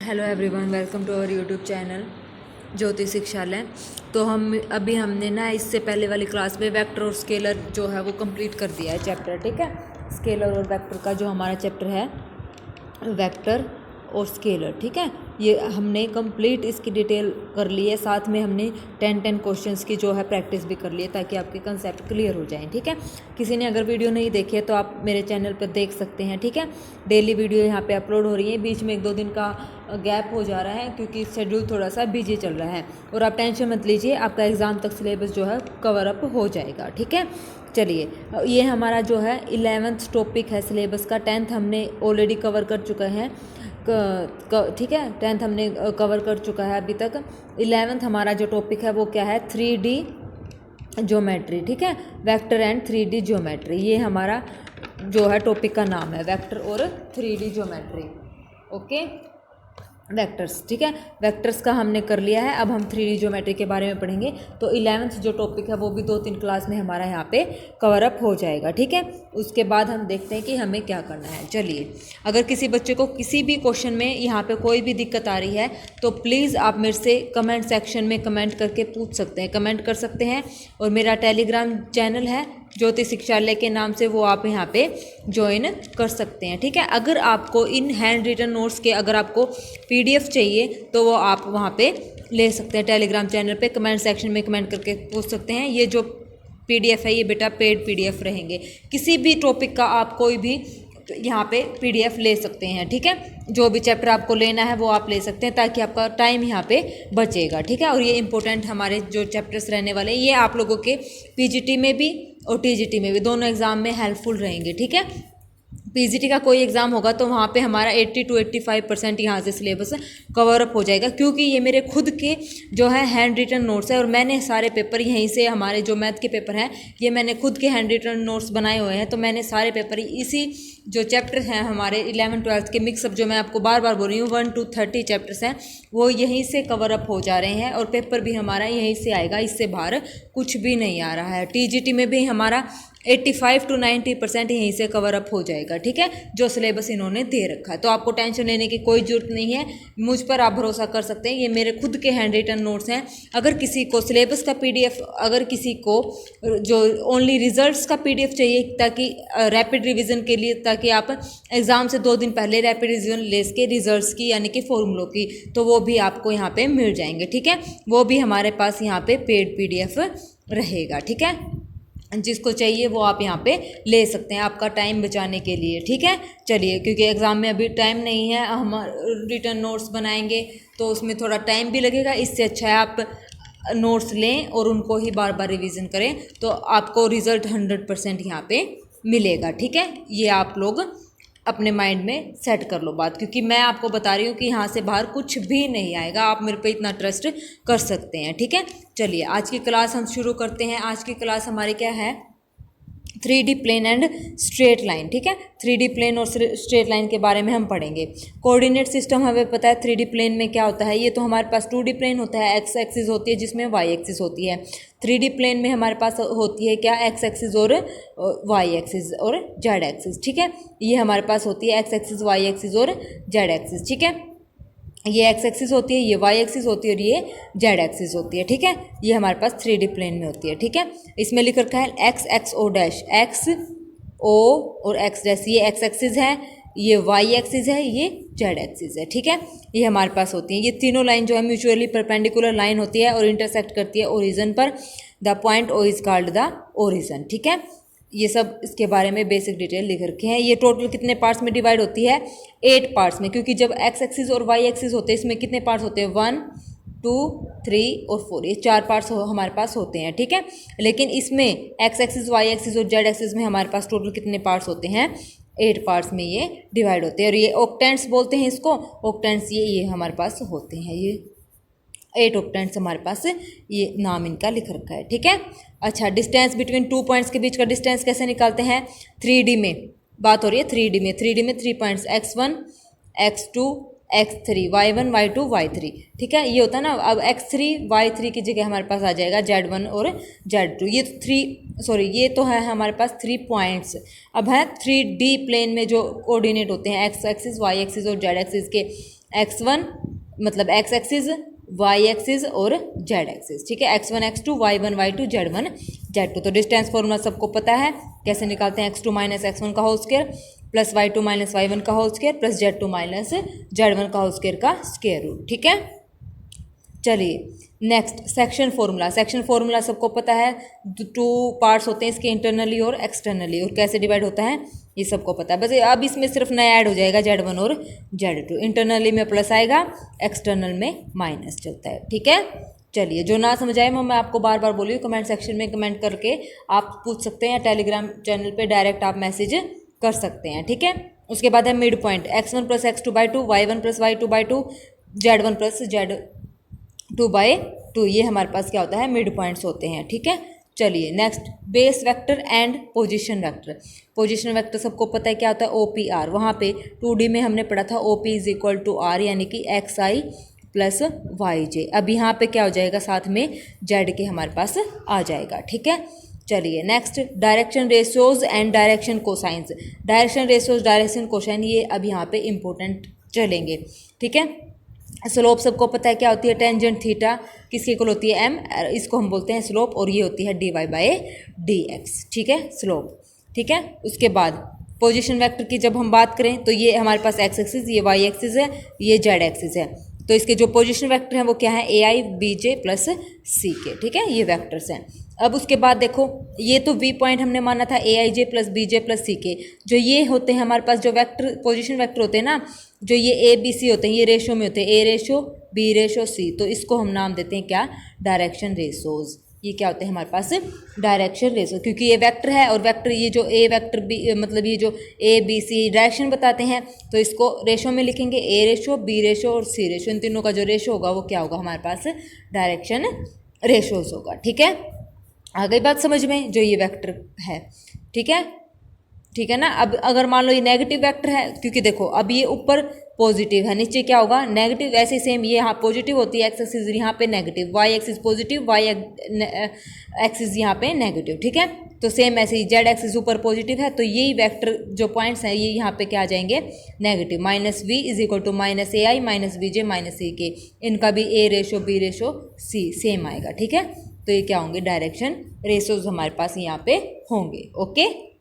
Hello everyone, welcome to our YouTube channel Jyoti Shikshalaya. तो हमने ना इससे पहले वाली क्लास में वेक्टर और स्केलर जो है वो कंप्लीट कर दिया है चैप्टर। ठीक है, स्केलर और वेक्टर का जो हमारा चैप्टर है वेक्टर और स्केलर, ठीक है, ये हमने कंप्लीट इसकी डिटेल कर ली है। साथ में हमने 10 क्वेश्चंस की जो है प्रैक्टिस भी कर ली है ताकि आपके कंसेप्ट क्लियर हो जाएं। ठीक है, किसी ने अगर वीडियो नहीं देखी है तो आप मेरे चैनल पर देख सकते हैं। ठीक है, डेली वीडियो यहाँ पे अपलोड हो रही है। बीच में 1-2 दिन का गैप हो जा रहा है क्योंकि शेड्यूल थोड़ा सा बिजी चल रहा है। और आप टेंशन मत लीजिए, आपका एग्ज़ाम तक सिलेबस जो है कवर अप हो जाएगा। ठीक है, चलिए, ये हमारा जो है 11th टॉपिक है सिलेबस का। 10th हमने ऑलरेडी कवर कर चुका है। ठीक है, 10th हमने कवर कर चुका है अभी तक। 11th हमारा जो टॉपिक है वो क्या है, 3D ज्योमेट्री। ठीक है, वेक्टर एंड 3D ज्योमेट्री, ये हमारा जो है टॉपिक का नाम है, वेक्टर और 3D ज्योमेट्री। Okay, vectors. ठीक है, वेक्टर्स का हमने कर लिया है। अब हम 3D ज्योमेट्री के बारे में पढ़ेंगे। तो 11th जो टॉपिक है वो भी 2-3 क्लास में हमारा यहाँ पे कवर अप हो जाएगा। ठीक है, उसके बाद हम देखते हैं कि हमें क्या करना है। चलिए, अगर किसी बच्चे को किसी भी क्वेश्चन में यहाँ पे कोई भी दिक्कत आ रही है तो प्लीज़ आप मेरे से कमेंट सेक्शन में कमेंट करके पूछ सकते हैं, कमेंट कर सकते हैं। और मेरा टेलीग्राम चैनल है ज्योति शिक्षालय के नाम से, वो आप यहाँ पे ज्वाइन कर सकते हैं। ठीक है, अगर आपको इन हैंड रिटन नोट्स के अगर आपको PDF चाहिए तो वो आप वहाँ पे ले सकते हैं। टेलीग्राम चैनल पे कमेंट सेक्शन में कमेंट करके पूछ सकते हैं। ये जो PDF है ये बेटा पेड PDF रहेंगे। किसी भी टॉपिक का आप कोई भी यहाँ पे PDF ले सकते हैं। ठीक है, जो भी चैप्टर आपको लेना है वो आप ले सकते हैं ताकि आपका टाइम यहाँ पे बचेगा। ठीक है, और ये इंपॉर्टेंट हमारे जो चैप्टर्स रहने वाले हैं ये आप लोगों के PGT में भी और TGT में भी, दोनों एग्ज़ाम में हेल्पफुल रहेंगे। ठीक है, PGT का कोई एग्ज़ाम होगा तो वहाँ पे हमारा 80 to 85% यहाँ से सिलेबस कवर अप हो जाएगा, क्योंकि ये मेरे खुद के जो है हैंड रिटन नोट्स है और मैंने सारे पेपर यहीं से, हमारे जो मैथ के पेपर हैं ये मैंने खुद के हैंड रिटन नोट्स बनाए हुए हैं। तो मैंने सारे पेपर इसी जो चैप्टर हैं हमारे 11th-12th के मिक्सअप, जो मैं आपको बार बार बोल रही हूँ 1 to 30 चैप्टर्स हैं, वो यहीं से कवर अप हो जा रहे हैं और पेपर भी हमारा यहीं से आएगा, इससे बाहर कुछ भी नहीं आ रहा है। TGT में भी हमारा 85 to 90% यहीं से कवर अप हो जाएगा। ठीक है, जो सिलेबस इन्होंने दे रखा है, तो आपको टेंशन लेने की कोई ज़रूरत नहीं है। मुझ पर आप भरोसा कर सकते हैं, ये मेरे खुद के हैंड रिटन नोट्स हैं। अगर किसी को सिलेबस का PDF, अगर किसी को जो ओनली रिजल्ट्स का PDF चाहिए ताकि रैपिड रिवीजन के लिए, ताकि आप एग्ज़ाम से 2 दिन पहले रैपिड रिवीजन ले सके रिजल्ट्स की यानी कि फॉर्मूलों की, तो वो भी आपको यहाँ पे मिल जाएंगे। ठीक है, वो भी हमारे पास यहाँ पे पेड PDF रहेगा। ठीक है, जिसको चाहिए वो आप यहाँ पे ले सकते हैं आपका टाइम बचाने के लिए। ठीक है, चलिए, क्योंकि एग्ज़ाम में अभी टाइम नहीं है, हम रिटर्न नोट्स बनाएंगे तो उसमें थोड़ा टाइम भी लगेगा। इससे अच्छा है आप नोट्स लें और उनको ही बार बार रिवीजन करें, तो आपको रिज़ल्ट 100% यहाँ पे मिलेगा। ठीक है, ये आप लोग अपने माइंड में सेट कर लो बात, क्योंकि मैं आपको बता रही हूँ कि यहाँ से बाहर कुछ भी नहीं आएगा, आप मेरे पे इतना ट्रस्ट कर सकते हैं। ठीक है, चलिए आज की क्लास हम शुरू करते हैं। आज की क्लास हमारी क्या है, 3D plane and straight line. ठीक है, 3D प्लेन और स्ट्रेट लाइन के बारे में हम पढ़ेंगे। कोऑर्डिनेट सिस्टम हमें पता है 3D प्लेन में क्या होता है। ये तो हमारे पास 2D प्लेन होता है, X एक्सिस होती है जिसमें Y एक्सिस होती है। 3D प्लेन में हमारे पास होती है क्या, X एक्सिस और Y एक्सिस और Z एक्सिस। ठीक है, ये हमारे पास होती है X एक्सिस, Y एक्सिस और Z एक्सिस। ठीक है, ये X एक्सिस होती है, ये Y एक्सिस होती है और ये Z एक्सिस होती है। ठीक है, ये हमारे पास 3D प्लेन में होती है। ठीक है, इसमें लिख रखा है X O dash, X O और X डैश, ये X एक्सिस है, ये Y एक्सिस है, ये Z एक्सिस है। ठीक है, ये हमारे पास होती है। ये तीनों लाइन जो है म्यूचुअली परपेंडिकुलर लाइन होती है और इंटरसेक्ट करती है ओरिजिन पर। The point O is called the origin. ठीक है, ये सब इसके बारे में बेसिक डिटेल लिख रखे हैं। ये टोटल कितने पार्ट्स में डिवाइड होती है, 8 पार्ट्स में, क्योंकि जब X एक्सिस और Y एक्सिस होते हैं इसमें कितने पार्ट्स होते हैं, 1, 2, 3 और 4, ये 4 पार्ट्स हमारे पास होते हैं। ठीक है, लेकिन इसमें X एक्सिस, Y एक्सिस और Z एक्सिस में हमारे पास टोटल कितने पार्ट्स होते हैं, 8 पार्ट्स में ये डिवाइड होते हैं। और ये ऑक्टेंट्स बोलते हैं इसको, ऑक्टेंट्स ये हमारे पास होते हैं, ये 8 ऑक्टेंट्स हमारे पास, ये नाम इनका लिख रखा है। ठीक है, अच्छा, डिस्टेंस बिटवीन 2 पॉइंट्स के बीच का डिस्टेंस कैसे निकालते हैं, 3D में बात हो रही है। 3D में 3 points X1 X2 X3, Y1 Y2 Y3। ठीक है, ये होता है ना। अब X3 Y3 की जगह हमारे पास आ जाएगा Z1 और Z2। ये 3, सॉरी, ये तो है हमारे पास 3 पॉइंट्स। अब है 3D प्लेन में जो कोऑर्डिनेट होते हैं X एक्सिस, Y एक्सिस और Z एक्सिस के x1 मतलब x एक्सिस, y एक्सिस और z एक्सिस, ठीक है। x1 x2 y1 y2 z1 z2। तो डिस्टेंस फॉर्मूला सबको पता है, कैसे निकालते हैं, x2 माइनस x1 का whole square plus y2 minus y1 का whole square plus z2 minus z1 का होल स्क्वायर का स्क्वायर रूट, ठीक है। चलिए next section formula. Section formula सबको पता है, 2 पार्ट्स होते हैं इसके, इंटरनली और एक्सटर्नली, और कैसे डिवाइड होता है ये सबको पता है। बस अब इसमें सिर्फ नया ऐड हो जाएगा z1 और z2। इंटरनली में प्लस आएगा, एक्सटर्नल में माइनस चलता है, ठीक है। चलिए जो ना समझ आए मैं आपको बार बार बोली, कमेंट सेक्शन में कमेंट करके आप पूछ सकते हैं, टेलीग्राम चैनल पे डायरेक्ट आप मैसेज कर सकते हैं, ठीक है। उसके बाद है mid point, x1 plus x2/2 y1 plus y2/2 z1 plus z2/2, ये हमारे पास क्या होता है, मिड पॉइंट्स होते हैं, ठीक है। चलिए next base vector and position vector. Position vector सबको पता है क्या होता है, OPR। वहाँ पे 2D में हमने पढ़ा था OP = R, यानी कि XI प्लस YJ। अब यहाँ पे क्या हो जाएगा, साथ में Z के हमारे पास आ जाएगा, ठीक है। चलिए next direction ratios and direction cosines. Direction ratios, direction cosine, ये अब यहाँ पे इंपॉर्टेंट चलेंगे, ठीक है। स्लोप सबको पता है क्या होती है, टेंजेंट थीटा किसकी इक्वल होती है, m, इसको हम बोलते हैं स्लोप, और ये होती है dy/dx, ठीक है, स्लोप, ठीक है। उसके बाद पोजीशन वेक्टर की जब हम बात करें तो ये हमारे पास x एक्सिस, ये y एक्सिस है, ये z एक्सिस है। तो इसके जो पोजीशन वेक्टर हैं वो क्या है, ai bj प्लस ck, ठीक है, ये वेक्टर्स हैं। अब उसके बाद देखो, ये तो v पॉइंट हमने माना था aij plus bj plus ck, जो ये होते हैं हमारे पास जो वेक्टर पोजीशन वेक्टर होते हैं ना, जो ये a b c होते हैं, ये रेशो में होते हैं, a ratio b ratio c, तो इसको हम नाम देते हैं क्या, डायरेक्शन रेशोज। ये क्या होते हैं हमारे पास, डायरेक्शन रेशो, क्योंकि ये वेक्टर है और वेक्टर ये जो a वेक्टर b मतलब ये जो a b c डायरेक्शन बताते हैं, तो इसको रेशो में लिखेंगे, a रेशो b रेशो और c रेशो, इन तीनों का जो रेशो होगा वो क्या होगा हमारे पास, डायरेक्शन रेशोज होगा, ठीक है। आ गई बात समझ में, जो ये वेक्टर है, ठीक है, ठीक है ना। अब अगर मान लो ये नेगेटिव वेक्टर है, क्योंकि देखो अब ये ऊपर पॉजिटिव है, नीचे क्या होगा, नेगेटिव, वैसे सेम ये यहाँ पॉजिटिव होती है, एक्स एक्सिस यहाँ पे negative, Y axis positive, Y axis यहाँ पे नेगेटिव, ठीक है। तो सेम ऐसे ही जेड एक्सिस ऊपर पॉजिटिव है, तो यही वेक्टर जो पॉइंट्स हैं ये यहाँ पे क्या आ जाएंगे, negative. -v = -ai minus bj minus ck, इनका भी a ratio b ratio c same आएगा, ठीक है। तो ये क्या होंगे, डायरेक्शन रेशोज हमारे पास यहाँ पे होंगे, ओके।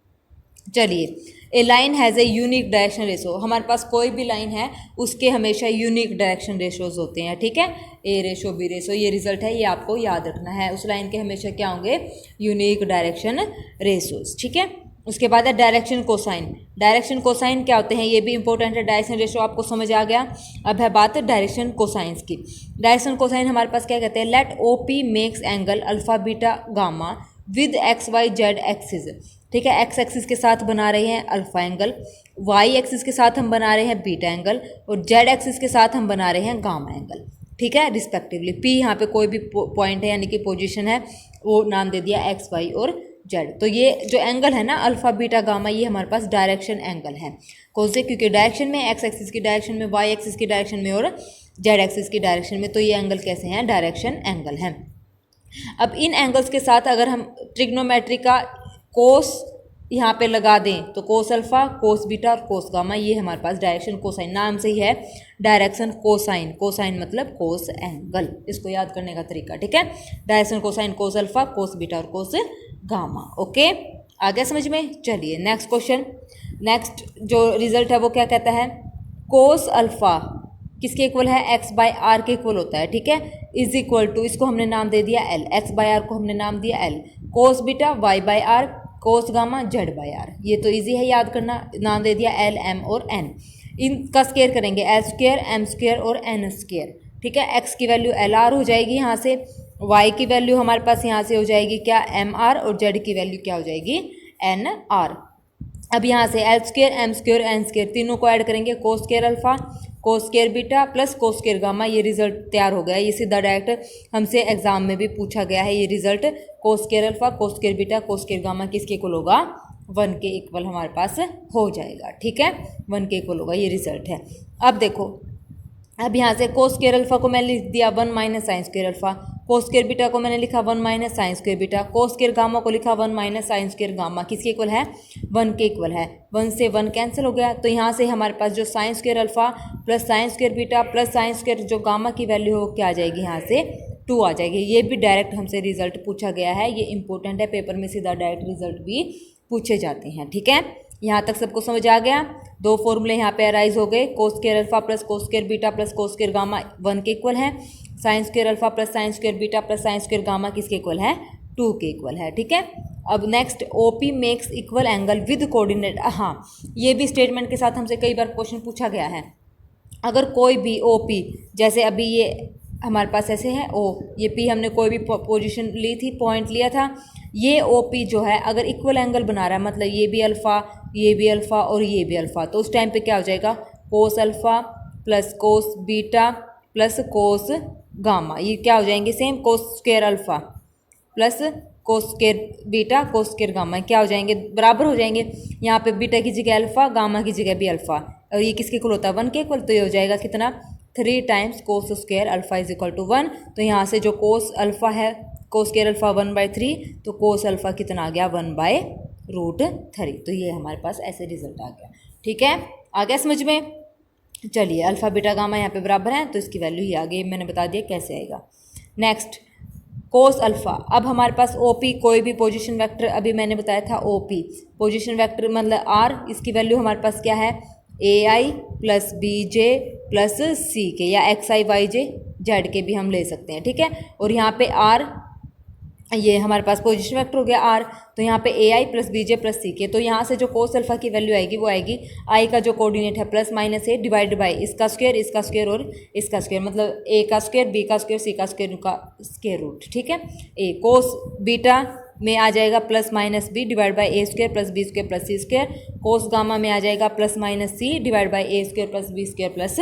चलिए a line has a unique direction ratio, हमारे पास कोई भी लाइन है उसके हमेशा यूनिक डायरेक्शन रेशोज होते हैं, ठीक है। ए रेशो बी रेशो, ये रिजल्ट है, ये आपको याद रखना है, उस लाइन के हमेशा क्या होंगे, यूनिक डायरेक्शन रेशोज, ठीक है। उसके बाद है डायरेक्शन कोसाइन। डायरेक्शन कोसाइन क्या होते हैं, ये भी इंपॉर्टेंट है, डायरेक्शन रेशो आपको समझ आ गया। अब है बात डायरेक्शन कोसाइंस की। डायरेक्शन कोसाइन हमारे पास क्या कहते हैं, let OP makes angle alpha beta gamma with XYZ axis, ठीक है। एक्स एक्सिस के साथ बना रहे हैं अल्फा एंगल, वाई एक्सिस के साथ हम बना रहे हैं बीटा एंगल, और जेड एक्सिस के साथ हम बना रहे हैं गामा एंगल, ठीक है, रिस्पेक्टिवली। पी यहाँ पे कोई भी पॉइंट है यानी कि पोजीशन है, वो नाम दे दिया एक्स वाई और जेड। तो ये जो एंगल है ना अल्फा बीटा गामा, ये हमारे पास डायरेक्शन एंगल है। कौन से, क्योंकि डायरेक्शन में एक्स एक्सिस की डायरेक्शन में, वाई एक्सिस की डायरेक्शन में और जेड एक्सिस की डायरेक्शन में, तो ये एंगल कैसे हैं, डायरेक्शन एंगल हैं। अब इन एंगल्स के साथ अगर हम ट्रिग्नोमेट्री का कोस यहाँ पे लगा दें, तो कोस अल्फा, कोस बीटा और कोस गामा, ये हमारे पास डायरेक्शन कोसाइन, नाम से ही है डायरेक्शन कोसाइन। कोसाइन मतलब कोस एंगल, इसको याद करने का तरीका, ठीक है। डायरेक्शन कोसाइन, कोस अल्फा, कोस बीटा और कोस गामा, ओके, आ गया समझ में। चलिए नेक्स्ट क्वेश्चन। नेक्स्ट जो रिजल्ट है वो क्या कहता है, कोस अल्फा किसके इक्वल है, x/r के इक्वल होता है, ठीक है, इज इक्वल टू, इसको हमने नाम दे दिया l, x/r को हमने नाम दिया l, cos beta y/r, cos gamma z/r। ये तो इजी है याद करना, नाम दे दिया l, m और n। इनका स्क्वायर करेंगे, l² m² और n², ठीक है। x की वैल्यू LR हो जाएगी यहाँ से, y की वैल्यू हमारे पास यहाँ से हो जाएगी क्या, MR, और z की वैल्यू क्या हो जाएगी, NR। अब यहाँ से l² m² n² तीनों को ऐड करेंगे, कोस स्क्वायर अल्फा, कोस square beta plus cos square gamma, ये रिजल्ट तैयार हो गया। ये सीधा डायरेक्ट हमसे एग्जाम में भी पूछा गया है, ये रिजल्ट कोस स्क्वायर अल्फा, कोस square beta, cos square gamma किसके इक्वल होगा, 1 के इक्वल हमारे पास हो जाएगा, ठीक है, 1 के इक्वल होगा, ये रिजल्ट है। अब देखो, अब यहाँ से कोस स्क्वायर अल्फा को मैं लिख दिया 1 - sin स्क्वायर अल्फा, कोस स्क्वायर बीटा को मैंने लिखा 1 minus sine square beta, cos square gamma को लिखा 1 माइनस साइन स्क्वायर गामा, किसके इक्वल है 1 के इक्वल है। 1 से 1 कैंसिल हो गया, तो यहाँ से हमारे पास जो sine square alpha plus sine square beta plus sine square जो गामा की वैल्यू हो क्या आ जाएगी, यहाँ से 2 आ जाएगी। ये भी डायरेक्ट हमसे रिजल्ट पूछा गया है, ये इंपॉर्टेंट है, पेपर में सीधा डायरेक्ट रिजल्ट भी पूछे जाते हैं। ठीक है, यहाँ तक सबको समझ आ गया। 2 फॉर्मूले यहाँ पे अराइज हो गए, cos square alpha plus cos square beta plus cos square gamma 1 के इक्वल है, sine square alpha plus sine square beta plus sine square gamma किसके इक्वल है 2 के इक्वल है। ठीक है, अब next OP makes equal angle with coordinate. हाँ, ये भी स्टेटमेंट के साथ हमसे कई बार क्वेश्चन पूछा गया है। अगर कोई भी ओपी, जैसे अभी ये हमारे पास ऐसे है ओ, ये पी हमने कोई भी पोजीशन ली थी, पॉइंट लिया था, ये ओ पी जो है अगर इक्वल एंगल बना रहा है, मतलब ये भी अल्फ़ा ये भी अल्फ़ा और ये भी अल्फ़ा, तो उस टाइम पे क्या हो जाएगा cos alpha plus cos beta plus cos gamma, ये क्या हो जाएंगे सेम, कोस square alpha plus cos square beta cos square gamma क्या हो जाएंगे, बराबर हो जाएंगे। यहाँ पे बीटा की जगह अल्फ़ा, गामा की जगह भी अल्फ़ा, और ये किसके इक्वल होता है 1 के इक्वल, तो ये हो जाएगा कितना 3 times cos square alpha is equal to 1। तो यहाँ से जो कोस अल्फ़ा है कोस स्क्वायर अल्फ़ा 1/3, तो कोस अल्फ़ा कितना आ गया 1/√3। तो ये हमारे पास ऐसे रिजल्ट आ गया। ठीक है, आ गया समझ में। चलिए अल्फ़ा बीटा गामा यहाँ पे बराबर है, तो इसकी वैल्यू ही आ गई, मैंने बता दिया कैसे आएगा। नेक्स्ट कोस अल्फ़ा, अब हमारे पास ओपी कोई भी पोजीशन वेक्टर, अभी मैंने बताया था ओपी पोजीशन वेक्टर मतलब आर, इसकी वैल्यू हमारे पास क्या है ए आई प्लस बी जे प्लस सी के, या एक्स आई वाई जे जेड के भी हम ले सकते हैं। ठीक है, और यहाँ पे आर ये हमारे पास पोजीशन वेक्टर हो गया आर, तो यहाँ पे ए आई प्लस बी जे प्लस सी के, तो यहाँ से जो कोस अल्फा की वैल्यू आएगी वो आएगी आई का जो कोऑर्डिनेट है plus minus A divide by इसका स्क्वायर और इसका स्क्वायर, मतलब ए का स्क्वायर बी का स्क्वायर सी का स्क्वायर रूट। ठीक है, ए कोस बीटा में आ जाएगा plus minus B divide by A square plus B square plus C square, cos gamma में आ जाएगा plus minus C divide by A square plus B square plus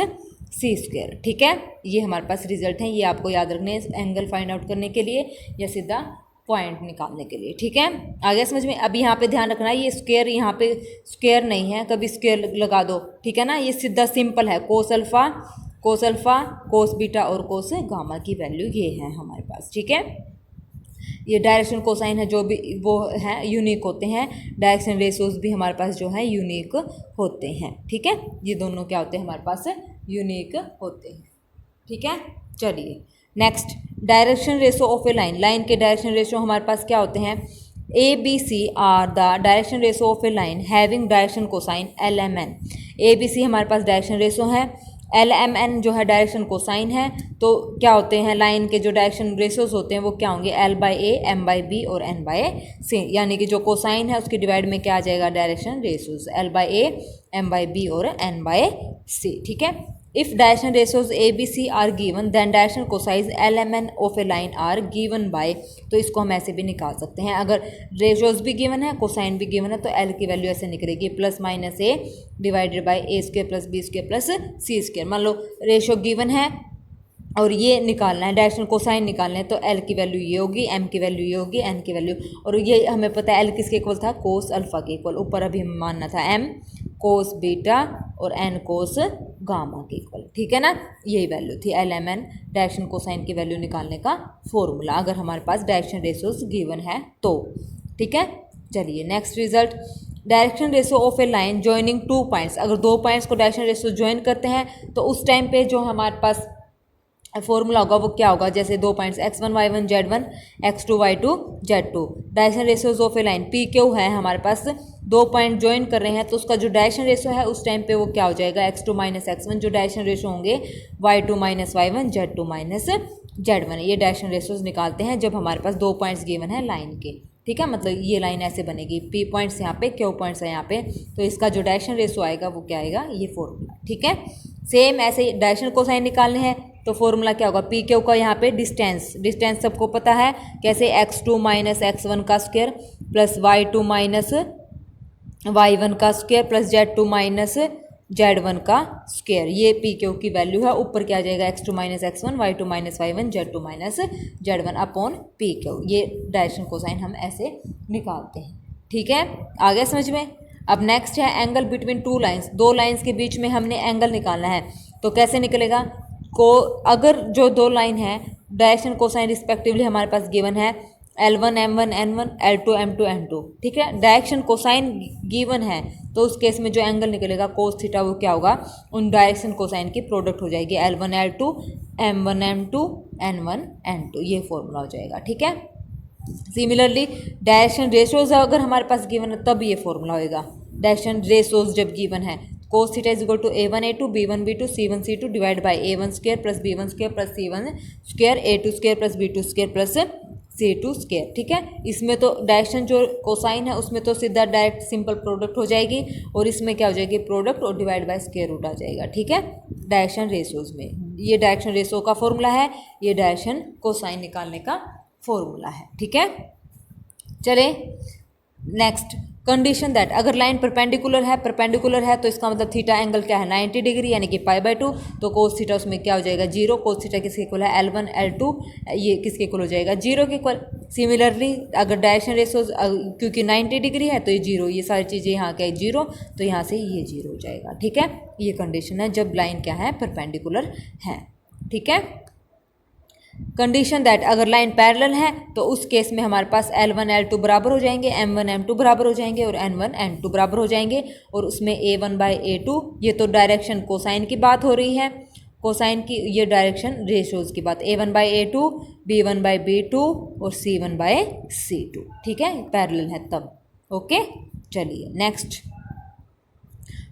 C square. ठीक है, ये हमारे पास रिजल्ट हैं, ये आपको याद रखने एंगल फाइंड आउट करने के लिए या सीधा पॉइंट निकालने के लिए। ठीक है, आगे समझ में। अब यहाँ पे ध्यान रखना है ये स्क्वायर यहाँ पे स्क्वायर नहीं है, कभी स्क्वायर लगा दो। ठीक है ना, ये सीधा सिंपल है, कोस अल्फ़ा कोस बीटा और कोस गामा की वैल्यू ये है हमारे पास। ठीक है, ये डायरेक्शन कोसाइन है जो भी वो है यूनिक होते हैं, डायरेक्शन रेशियोज भी हमारे पास जो है यूनिक होते हैं। ठीक है, ये दोनों क्या होते हैं हमारे पास यूनिक होते हैं। ठीक है, चलिए next direction ratio of a line, line के डायरेक्शन रेशो हमारे पास क्या होते हैं A B C are the direction ratio of a line having direction cosine L M N. A B C हमारे पास डायरेक्शन रेशो है, एल एम एन जो है डायरेक्शन कोसाइन है, तो क्या होते हैं लाइन के जो डायरेक्शन रेशियोज होते हैं वो क्या होंगे L by A M by B और एन बाई सी, यानी कि जो कोसाइन है उसकी डिवाइड में क्या आ जाएगा direction ratios L by A M by B और एन बाई सी। ठीक है, if direction ratios A B C are given then direction cosines L M N of a line are given by, तो इसको हम ऐसे भी निकाल सकते हैं, अगर रेशियोज भी गिवन है कोसाइन भी गिवन है तो एल की वैल्यू ऐसे निकलेगी plus minus A divided by A square plus B square plus C square. मान लो रेशियो गिवन है और ये निकालना है डायरेक्शन कोसाइन निकालना है, तो एल की वैल्यू ये होगी, एम की वैल्यू ये होगी, एन की वैल्यू, और ये हमें पता है एल किसके इक्वल था कोस अल्फा के इक्वल, ऊपर अभी हमें मानना था एम कोस बीटा और एन कोस गामा के इक्वल। ठीक है ना, यही वैल्यू थी L M N direction cosine की वैल्यू निकालने का फॉर्मूला, अगर हमारे पास डायरेक्शन रेशियोज गिवन है तो। ठीक है, चलिए next result direction ratio of a line joining 2 points, अगर 2 पॉइंट्स को डायरेक्शन रेशियो ज्वाइन करते हैं तो उस टाइम पे जो हमारे पास फॉर्मूला होगा वो क्या होगा, जैसे 2 points x1 y1 z1 x2 y2 z2, direction ratios of a line P Q है हमारे पास, 2 पॉइंट ज्वाइन कर रहे हैं तो उसका जो डायरेक्शन रेशियो है उस टाइम पे वो क्या हो जाएगा x2 माइनस x1, जो डायरेक्शन रेशियो होंगे y2 minus y1 z2 minus z1, ये डायरेक्शन रेशियोज निकालते हैं जब हमारे पास 2 पॉइंट्स गिवन है लाइन के। ठीक है, मतलब ये लाइन ऐसे बनेगी, पी पॉइंट्स यहाँ पे क्यू पॉइंट्स है यहाँ पे, तो इसका जो डायरेक्शन रेशियो आएगा वो क्या आएगा ये फॉर्मूला। ठीक है, सेम ऐसे ही डायरेक्शन कोसाइन निकालने हैं तो फॉर्मूला क्या होगा पी क्यू का, यहाँ पे डिस्टेंस सबको पता है कैसे, x2 माइनस x1 का square plus y2 minus y1 का square plus z2 minus z1 का स्क्वायर, ये पी क्यू की वैल्यू है। ऊपर क्या आ जाएगा x2 minus x1 y2 minus y1 z2 minus z1 upon P Q, ये डायरेक्शन कोसाइन हम ऐसे निकालते हैं। ठीक है, आ गया समझ में। अब नेक्स्ट है एंगल बिटवीन 2 लाइन्स, 2 लाइन्स के बीच में हमने एंगल निकालना है, तो कैसे निकलेगा को, अगर जो 2 लाइन है डायरेक्शन कोसाइन रिस्पेक्टिवली हमारे पास गिवन है L1 M1 N1 L2 M2 N2, ठीक है। डायरेक्शन कोसाइन गिवन है तो उस केस में जो एंगल निकलेगा कोस थीटा वो क्या होगा, उन डायरेक्शन कोसाइन की प्रोडक्ट हो जाएगी L1 L2 M1 M2 N1 N2, ये फॉर्मूला हो जाएगा, ठीक है। सिमिलरली डायरेक्शन रेशोज अगर हमारे पास गिवन है तब ये फॉर्मूला होएगा। डायरेक्शन रेशोज जब गिवन है cos theta is equal to A1 A2 B1 B2 C1 C2 divide by A1 square plus B1 square plus C1 square A2 square plus B2 square plus C2 square, ठीक है। इसमें तो direction जो cosine है उसमें तो सीधा direct simple product हो जाएगी और इसमें क्या हो जाएगी, प्रोडक्ट और डिवाइड बाय स्क्वायर रूट आ जाएगा, ठीक है। डायरेक्शन रेशोज में ये डायरेक्शन रेशो का फॉर्मूला है, ये डायरेक्शन कोसाइन निकालने का फॉर्मूला है, ठीक है। चले नेक्स्ट, कंडीशन दैट अगर लाइन परपेंडिकुलर है तो इसका मतलब थीटा एंगल क्या है 90 डिग्री यानी कि π/2, तो कोस थीटा उसमें क्या हो जाएगा 0। कोस थीटा किसके इक्वल है L1 L2, ये किसके इक्वल हो जाएगा 0 के इक्वल। सिमिलरली अगर डायरेक्शन रेशो क्योंकि 90 डिग्री है तो ये 0, ये सारी चीज़ें यहाँ क्या है 0, तो यहाँ से ये 0 हो जाएगा, ठीक है। ये कंडीशन है जब लाइन क्या है परपेंडिकुलर है, ठीक है। कंडीशन दैट अगर लाइन पैरेलल है तो उस केस में हमारे पास L1 L2 बराबर हो जाएंगे, M1 M2 बराबर हो जाएंगे और N1 N2 बराबर हो जाएंगे और उसमें A1 बाई A2, ये तो डायरेक्शन कोसाइन की बात हो रही है, कोसाइन की ये डायरेक्शन रेशोज की बात, A1 by A2 B1 by B2 और C1 बाई C2, ठीक है, पैरेलल है तब, ओके। चलिए next,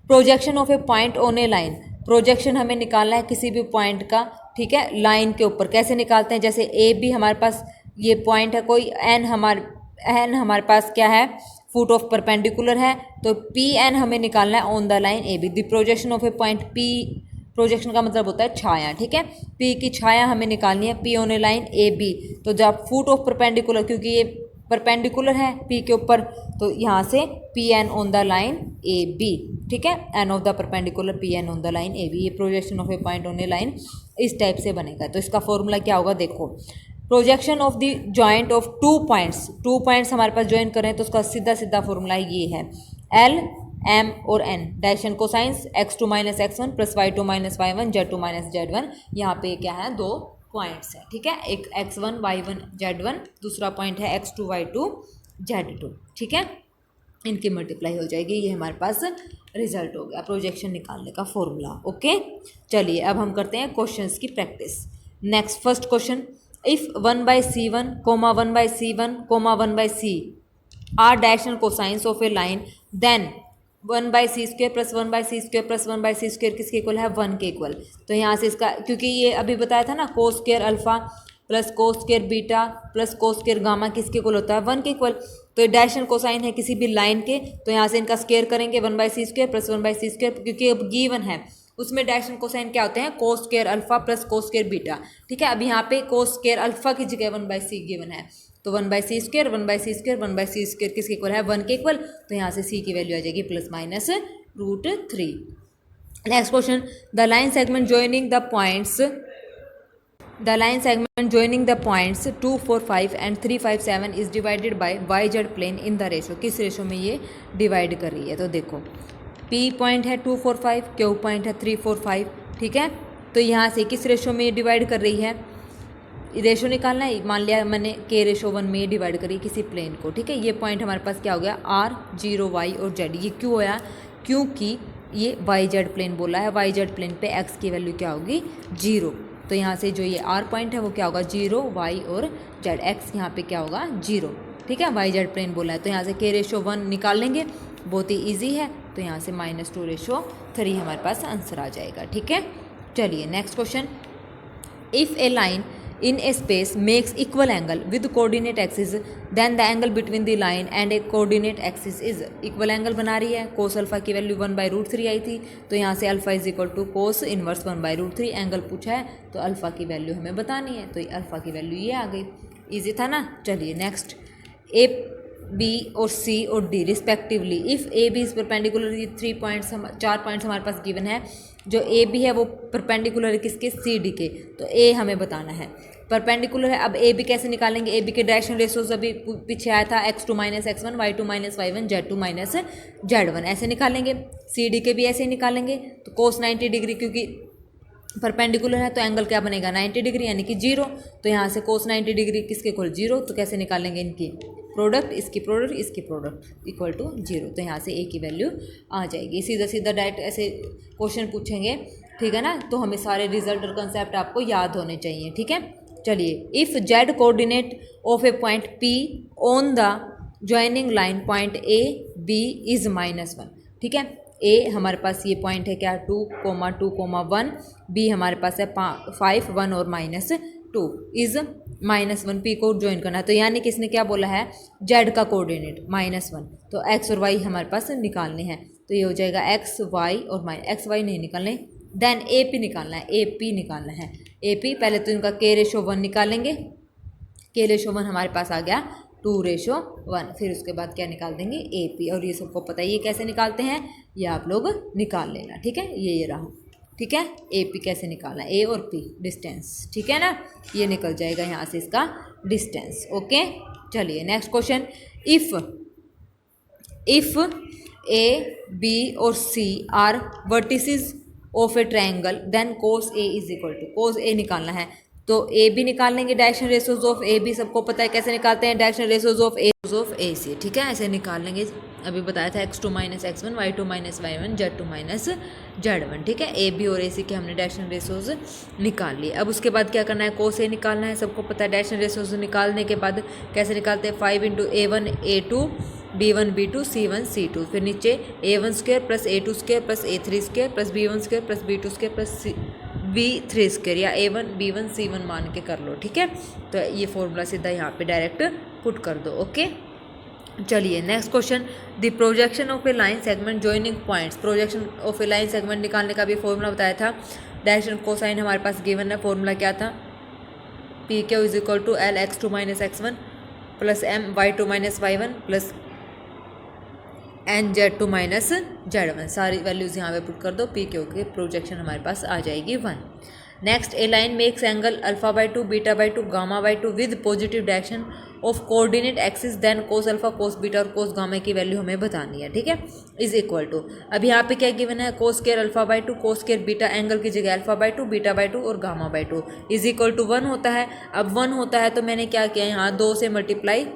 projection of a point on a line. Projection हमें निकालना है किसी भी पॉइंट का, ठीक है, लाइन के ऊपर। कैसे निकालते हैं, जैसे ए बी हमारे पास ये पॉइंट है कोई, एन हमारे पास क्या है फुट ऑफ परपेंडिकुलर है, तो पी एन हमें निकालना है on the line A B. The projection of a point P, projection का मतलब होता है छाया, ठीक है। पी की छाया हमें निकालनी है P on a line A B, तो जब फुट ऑफ परपेंडिकुलर क्योंकि ये परपेंडिकुलर है पी के ऊपर, तो यहाँ से P N on the line A B, ठीक है, N of the perpendicular P N on the line A B, ये projection of a point on a line इस टाइप से बनेगा। तो इसका फॉर्मूला क्या होगा, देखो, projection of the joint of two points हमारे पास ज्वाइन करें तो उसका सीधा सीधा फॉर्मूला ये है एल एम और N, direction cosines x2 minus x1 plus y2 minus y1 z2 minus z1। यहाँ पे क्या है दो पॉइंट्स है, ठीक है, एक x1 y1 z1, दूसरा पॉइंट है x2 y2 z2, ठीक है, इनकी मल्टीप्लाई हो जाएगी, ये हमारे पास रिजल्ट हो गया प्रोजेक्शन निकालने का फॉर्मूला, ओके। चलिए अब हम करते हैं क्वेश्चंस की practice. Next first question, if 1/c1, 1/c1, 1/c are direction cosines of a line, then 1/c² plus 1/c² plus 1/c² किसके इक्वल है 1 के इक्वल। तो यहाँ से इसका, क्योंकि ये अभी बताया था ना cos square alpha plus cos square beta plus cos square gamma किसके इक्वल होता है 1 के इक्वल। तो डायरेक्शन कोसाइन है किसी भी लाइन के, तो यहाँ से इनका स्क्वायर करेंगे 1/c² प्लस 1/c², क्योंकि अब गिवन है उसमें डायरेक्शन कोसाइन क्या होते हैं cos square alpha plus cos square beta, ठीक है। अब यहाँ पे कोस स्क्वायर अल्फा की जगह 1/c गिवन है, तो 1/c², 1/c², 1/c² किसके इक्वल है 1 के इक्वल, तो यहाँ से c की वैल्यू आ जाएगी plus minus √3। Next question, the line segment joining the points 2, 4, 5 and 3, 5, 7 is divided by YZ plane in the ratio. किस रेशो में ये डिवाइड कर रही है, तो देखो P पॉइंट है 2, 4, 5, Q पॉइंट है 3, 4, 5, ठीक है। तो यहाँ से किस रेशो में ये डिवाइड कर रही है, रेशो निकालना है, मान लिया मैंने K रेशो 1 में डिवाइड करी किसी प्लेन को, ठीक है। ये पॉइंट हमारे पास क्या हो गया R, 0, Y और Z। ये क्यों होया, क्योंकि ये YZ प्लेन बोला है, YZ प्लेन पे X की वैल्यू क्या होगी 0, तो यहाँ से जो ये R पॉइंट है वो क्या होगा 0, Y और Z, X यहाँ पे क्या होगा 0, ठीक है, YZ प्लेन बोला है। तो यहाँ से K रेशो 1 निकाल लेंगे, बहुत ही ईजी है, तो यहाँ से -2/3 हमारे पास आंसर आ जाएगा, ठीक है। चलिए next question, if A line in a space makes equal angle with coordinate axis, then the angle between the line and a coordinate axis is equal angle बना रही है। cos अल्फा की वैल्यू 1/√3 आई थी, तो यहाँ से alpha is equal to cos inverse 1/√3, angle पूछा है तो अल्फा की वैल्यू हमें बतानी है, तो अल्फा की वैल्यू ये आ गई, इजी था ना। चलिए नेक्स्ट, ए बी और सी और D respectively, if A B is perpendicular, ये 4 पॉइंट्स हमारे पास गिवन है, जो ए बी है वो परपेंडिकुलर है किसके सी डी के, तो ए हमें बताना है परपेंडिकुलर है। अब ए बी कैसे निकालेंगे, ए बी के डायरेक्शन रेशोज अभी पीछे आया था x2 minus x1, y2 minus y1, z2 minus z1, ऐसे निकालेंगे। सी डी के भी ऐसे ही निकालेंगे, तो कोस 90 डिग्री, क्योंकि परपेंडिकुलर है तो एंगल क्या बनेगा 90 डिग्री यानी कि 0। तो यहाँ से कोस 90 डिग्री किसके इक्वल 0, तो कैसे निकालेंगे इनकी प्रोडक्ट, इसकी प्रोडक्ट इक्वल टू 0। तो यहाँ से ए की वैल्यू आ जाएगी। सीधा सीधा डायरेक्ट ऐसे क्वेश्चन पूछेंगे, ठीक है ना। तो हमें सारे रिजल्ट और कंसेप्ट आपको याद होने चाहिए, ठीक है। चलिए, if Z coordinate of a point P on the joining line point A B is -1, ठीक है। ए हमारे पास ये पॉइंट है क्या 2,2,1, बी हमारे पास है 5, 1 और -2 इज -1, पी को ज्वाइन करना है। तो यानी किसने क्या बोला है, जेड का कोऑर्डिनेट -1, तो एक्स और वाई हमारे पास निकालने हैं। तो ये हो जाएगा एक्स वाई और एक्स वाई नहीं निकालने, देन ए पी निकालना है, ए पी निकालना है। ए पी पहले तो इनका k/1 निकालेंगे, k/1 हमारे पास आ गया 2/1, फिर उसके बाद क्या निकाल देंगे ए पी। और ये सबको पता है ये कैसे निकालते हैं, ये आप लोग निकाल लेना, ठीक है। ये रहा, ठीक है। ए पी कैसे निकालना है, ए और पी डिस्टेंस, ठीक है ना। ये निकल जाएगा यहाँ से इसका डिस्टेंस, ओके। चलिए next question, if A B और C are vertices of a triangle then cos A is equal to, cos A निकालना है तो ए बी निकाल लेंगे, direction ratios of A B सबको पता है कैसे निकालते हैं, direction ratios of A C, ठीक है। ऐसे निकाल लेंगे, अभी बताया था x2 - x1, y2 - y1, z2 - z1, ठीक है। ए बी और ए सी के हमने डायरेक्शन रेशियोज निकाल लिए। अब उसके बाद क्या करना है, कोस ए निकालना है, सबको पता है। डायरेक्शन रेशियोज निकालने के बाद कैसे निकालते हैं, 5 × a1 a2 b1 b2 c1 c2, फिर नीचे a1² + a2² + a3² + b1² + b2² + b3² या a1 b1 c1 मान के कर लो, ठीक है। तो ये फॉर्मूला सीधा यहाँ पे डायरेक्ट पुट कर दो, ओके। चलिए next question, the projection of a line segment joining points, projection of a line segment निकालने का भी फॉर्मूला बताया था। डायरेक्शन कोसाइन हमारे पास गिवन है, फॉर्मूला क्या था, P Q is equal to L x2 - x1 + m y2 - y1 + nz2 - z1, सारी वैल्यूज़ यहाँ पे पुट कर दो, पी क्यू की प्रोजेक्शन हमारे पास आ जाएगी 1। Next, a line makes angle α/2 β/2 γ/2 with positive direction of coordinate axis, then cos alpha cos beta और कोस गामा की वैल्यू हमें बतानी है, ठीक है। इज इक्वल टू, अब यहाँ पे क्या गिवन है, cos square α/2 cos square beta, angle की जगह α/2 β/2 और γ/2 इज इक्वल टू 1 होता है। अब 1 होता है तो मैंने क्या किया, यहाँ 2 से मल्टीप्लाई,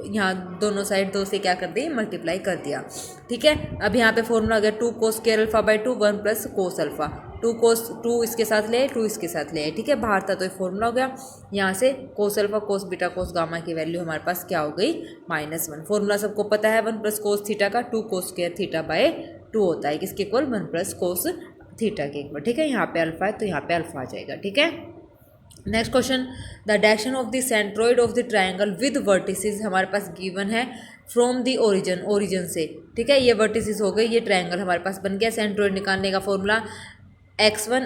यहाँ दोनों साइड 2 से क्या कर दी, मल्टीप्लाई कर दिया, ठीक है। अब यहाँ पे फॉर्मूला आ गया 2 कोस स्क्वायर α/2 1 + कोस अल्फा, 2 इसके साथ ले 2 इसके साथ ले, ठीक है। बाहर था तो ये फॉर्मूला हो गया। यहाँ से कोस alpha cos beta cos gamma की वैल्यू हमारे पास क्या हो गई, -1। फॉर्मूला सबको पता है, 1 + कोस थीटा का 2 कोस स्क्वायर थीटा/2 होता है, किसके इक्वल 1 + कोस थीटा के इक्वल, ठीक है। यहाँ पे अल्फा है तो यहाँ पे अल्फा आ जाएगा, ठीक है। Next question, the direction of the centroid of the triangle with vertices हमारे पास गिवन है फ्रॉम द ओरिजिन से, ठीक है। ये वर्टिसेस हो गई, ये ट्रायंगल हमारे पास बन गया। सेंट्रोइड निकालने का formula x1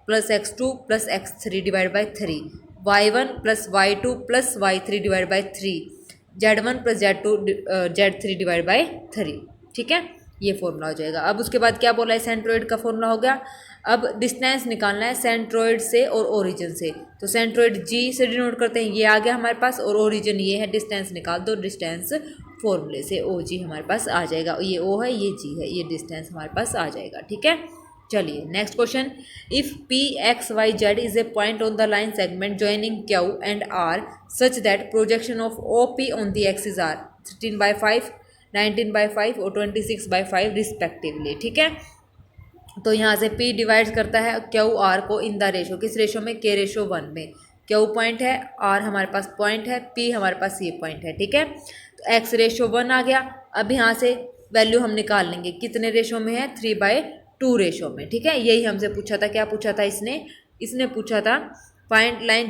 + x2 + x3 / 3, y1 + y2 + y3 / 3, z1 + z3 / 3, ठीक है। ये फॉर्मूला हो जाएगा। अब उसके बाद क्या बोला है, सेंट्रोइड का फॉर्मूला हो गया। अब डिस्टेंस निकालना है सेंट्रोइड से और ओरिजिन से, तो सेंट्रोइड जी से डिनोट करते हैं, ये आ गया हमारे पास, और ओरिजिन ये है, डिस्टेंस निकाल दो, डिस्टेंस फॉर्मूले से ओ जी हमारे पास आ जाएगा, ये ओ है ये जी है, ये डिस्टेंस हमारे पास आ जाएगा, ठीक है। चलिए next question, if P X Y Z is a point on the line segment joining Q and R such that projection of O P on the axis are 13/5 19/5 और 26/5 रिस्पेक्टिवली, ठीक है। तो यहाँ से P डिवाइड करता है Q R को इन the ratio, किस रेशो में, k/1 में। क्यू पॉइंट है, आर हमारे पास पॉइंट है, P हमारे पास ये पॉइंट है, ठीक है। तो x/1 आ गया। अब यहाँ से वैल्यू हम निकाल लेंगे, कितने रेशो में है, 3/2 रेशो में, ठीक है। यही हमसे पूछा था, क्या पूछा था इसने पूछा था point line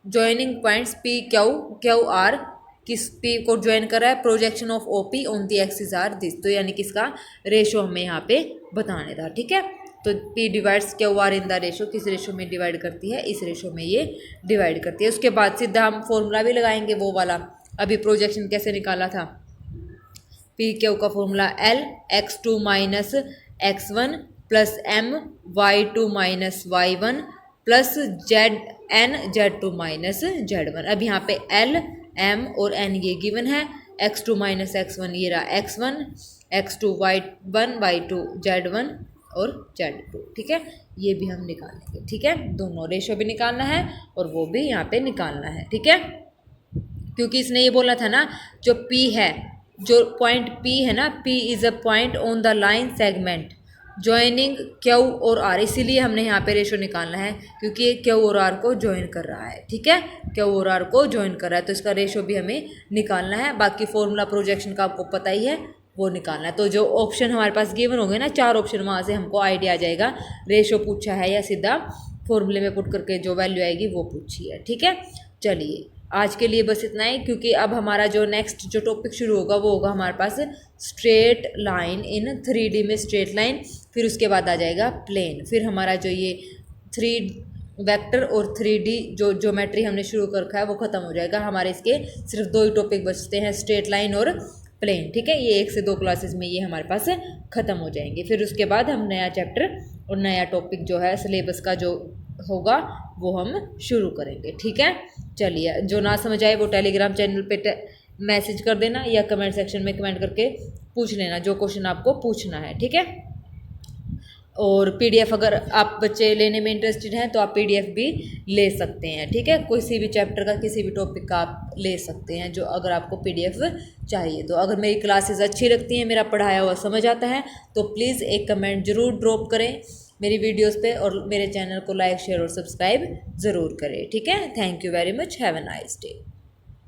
joining points P Q R किस P को ज्वाइन कर रहा है, projection of OP on the axis are this, तो यानी किसका रेशो हमें यहाँ पे बताने था, ठीक है। तो P divides Q R in the ratio, किस रेशो में डिवाइड करती है, इस रेशो में ये डिवाइड करती है। उसके बाद सीधा हम फॉर्मूला भी लगाएंगे वो वाला, अभी प्रोजेक्शन कैसे निकाला था, P क्यू का formula L x2 - x1 + m y2 - y1 + zn z2 - z1। अब यहाँ पे L m और n ये गिवन है, x2 - x1 ये रहा x1, x2 y1 y2 z1 और Z2, ठीक है। ये भी हम निकालेंगे, ठीक है। दोनों रेशो भी निकालना है और वो भी यहाँ पे निकालना है, ठीक है। क्योंकि इसने ये बोला था ना, जो P है, जो पॉइंट P है ना, P is a point on the line segment joining Q और R, इसीलिए हमने यहाँ पे रेशो निकालना है क्योंकि ये Q और R को ज्वाइन कर रहा है, ठीक है। Q और R को ज्वाइन कर रहा है तो इसका रेशो भी हमें निकालना है। बाकी फॉर्मूला प्रोजेक्शन का आपको पता ही है, वो निकालना है। तो जो ऑप्शन हमारे पास गिवन हो गए ना, 4 ऑप्शन, वहाँ से हमको आइडिया आ जाएगा रेशो पूछा है या सीधा फॉर्मूले में पुट करके जो वैल्यू आएगी वो पूछी है, ठीक है। चलिए आज के लिए बस इतना ही, क्योंकि अब हमारा जो नेक्स्ट जो टॉपिक शुरू होगा वो होगा हमारे पास स्ट्रेट लाइन इन 3D में, स्ट्रेट लाइन, फिर उसके बाद आ जाएगा प्लेन, फिर हमारा जो ये 3 वेक्टर और 3D जो ज्योमेट्री हमने शुरू कर रखा है वो ख़त्म हो जाएगा। हमारे इसके सिर्फ 2 ही टॉपिक बचते हैं, स्ट्रेट लाइन और प्लेन, ठीक है। ये 1 से 2 क्लासेस में ये हमारे पास ख़त्म हो जाएंगे। फिर उसके बाद हम नया चैप्टर और नया टॉपिक जो है सिलेबस का जो होगा वो हम शुरू करेंगे, ठीक है। चलिए, जो ना समझ आए वो टेलीग्राम चैनल पे मैसेज कर देना या कमेंट सेक्शन में कमेंट करके पूछ लेना जो क्वेश्चन आपको पूछना है, ठीक है। और PDF अगर आप बच्चे लेने में इंटरेस्टेड हैं तो आप PDF भी ले सकते हैं, ठीक है। किसी भी चैप्टर का, किसी भी टॉपिक का आप ले सकते हैं जो अगर आपको PDF चाहिए तो। अगर मेरी क्लासेस अच्छी लगती हैं, मेरा पढ़ाया हुआ समझ आता है तो प्लीज़ एक कमेंट ज़रूर ड्रॉप करें मेरी वीडियोस पे और मेरे चैनल को लाइक, शेयर और सब्सक्राइब ज़रूर करें, ठीक है। Thank you very much, have a nice day.